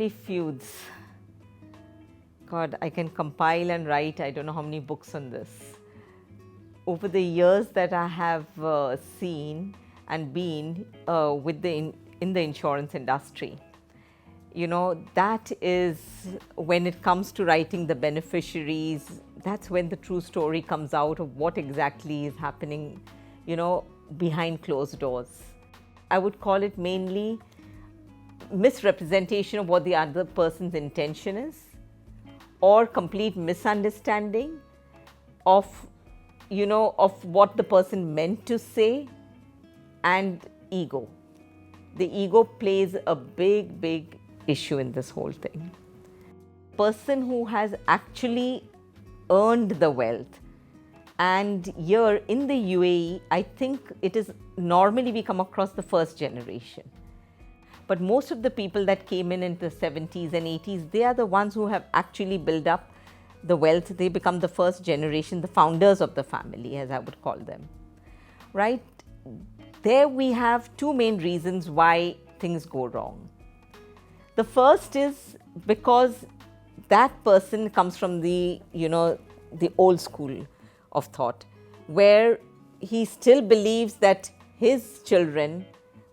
family feuds. God, I can compile and write, I don't know how many books on this. Over the years that I have seen and been in the insurance industry, you know, that is when it comes to writing the beneficiaries, that's when the true story comes out of what exactly is happening, you know, behind closed doors. I would call it mainly misrepresentation of what the other person's intention is, or complete misunderstanding of, you know, of what the person meant to say, and ego. The ego plays a big issue in this whole thing. Person who has actually earned the wealth, and here in the UAE, I think it is normally we come across the first generation. But most of the people that came in the 70s and 80s, they are the ones who have actually built up the wealth. They become the first generation, the founders of the family, as I would call them, right? There we have two main reasons why things go wrong. The first is because that person comes from the, you know, the old school of thought, where he still believes that his children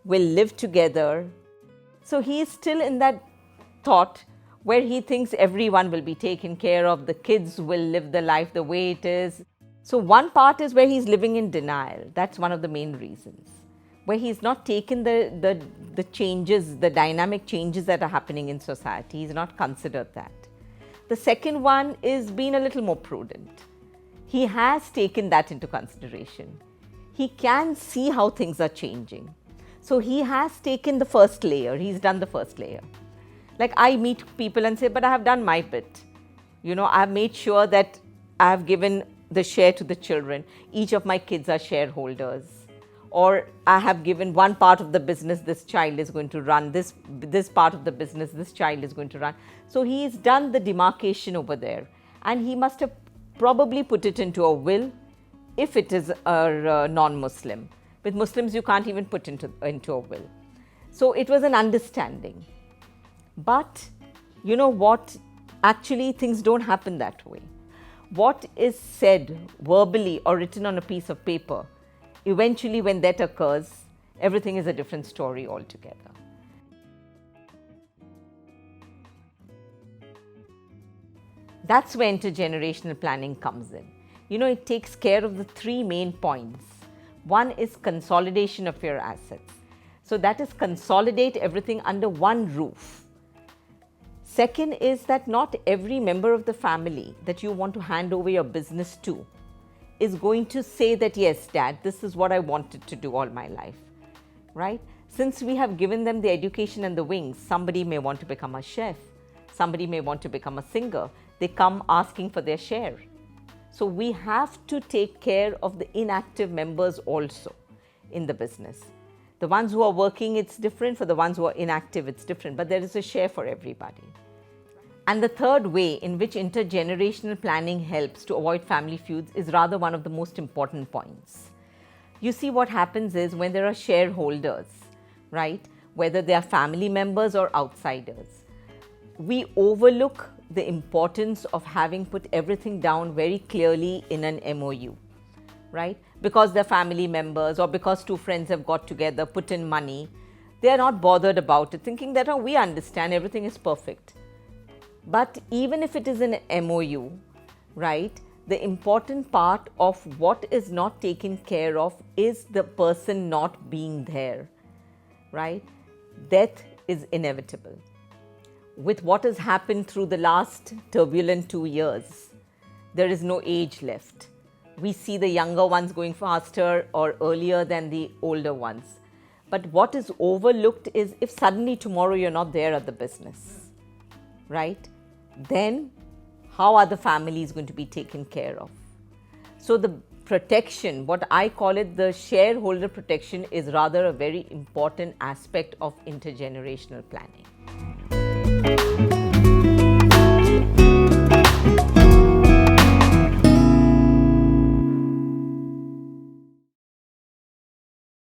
will live together. So he is still in that thought where he thinks everyone will be taken care of, the kids will live the life the way it is. So one part is where he's living in denial. That's one of the main reasons, where he's not taken the changes, the dynamic changes that are happening in society. He's not considered that. The second one is being a little more prudent. He has taken that into consideration. He can see how things are changing. So he has taken the first layer. He's done the first layer. Like, I meet people and say, but I have done my bit. You know, I have made sure that I have given the share to the children. Each of my kids are shareholders. Or I have given one part of the business this child is going to run, this part of the business this child is going to run. So he's done the demarcation over there, and he must have probably put it into a will if it is a non-Muslim. With Muslims, you can't even put into a will. So it was an understanding. But you know what? Actually, things don't happen that way. What is said verbally or written on a piece of paper, eventually when that occurs, everything is a different story altogether. That's where intergenerational planning comes in. You know, it takes care of the three main points. One is consolidation of your assets. So that is consolidate everything under one roof. Second is that not every member of the family that you want to hand over your business to is going to say that, yes, Dad, this is what I wanted to do all my life, right? Since we have given them the education and the wings, somebody may want to become a chef, somebody may want to become a singer. They come asking for their share. So we have to take care of the inactive members also in the business. The ones who are working, it's different. For the ones who are inactive, it's different. But there is a share for everybody. And the third way in which intergenerational planning helps to avoid family feuds is rather one of the most important points. You see, what happens is when there are shareholders, right, whether they are family members or outsiders, we overlook the importance of having put everything down very clearly in an MOU, right? Because they're family members or because two friends have got together, put in money, they are not bothered about it, thinking that, oh, we understand, everything is perfect. But even if it is an MOU, right, the important part of what is not taken care of is the person not being there, right? Death is inevitable. With what has happened through the last turbulent 2 years, there is no age left. We see the younger ones going faster or earlier than the older ones. But what is overlooked is if suddenly tomorrow you're not there at the business, right? Then how are the families going to be taken care of? So the protection, what I call it, the shareholder protection, is rather a very important aspect of intergenerational planning.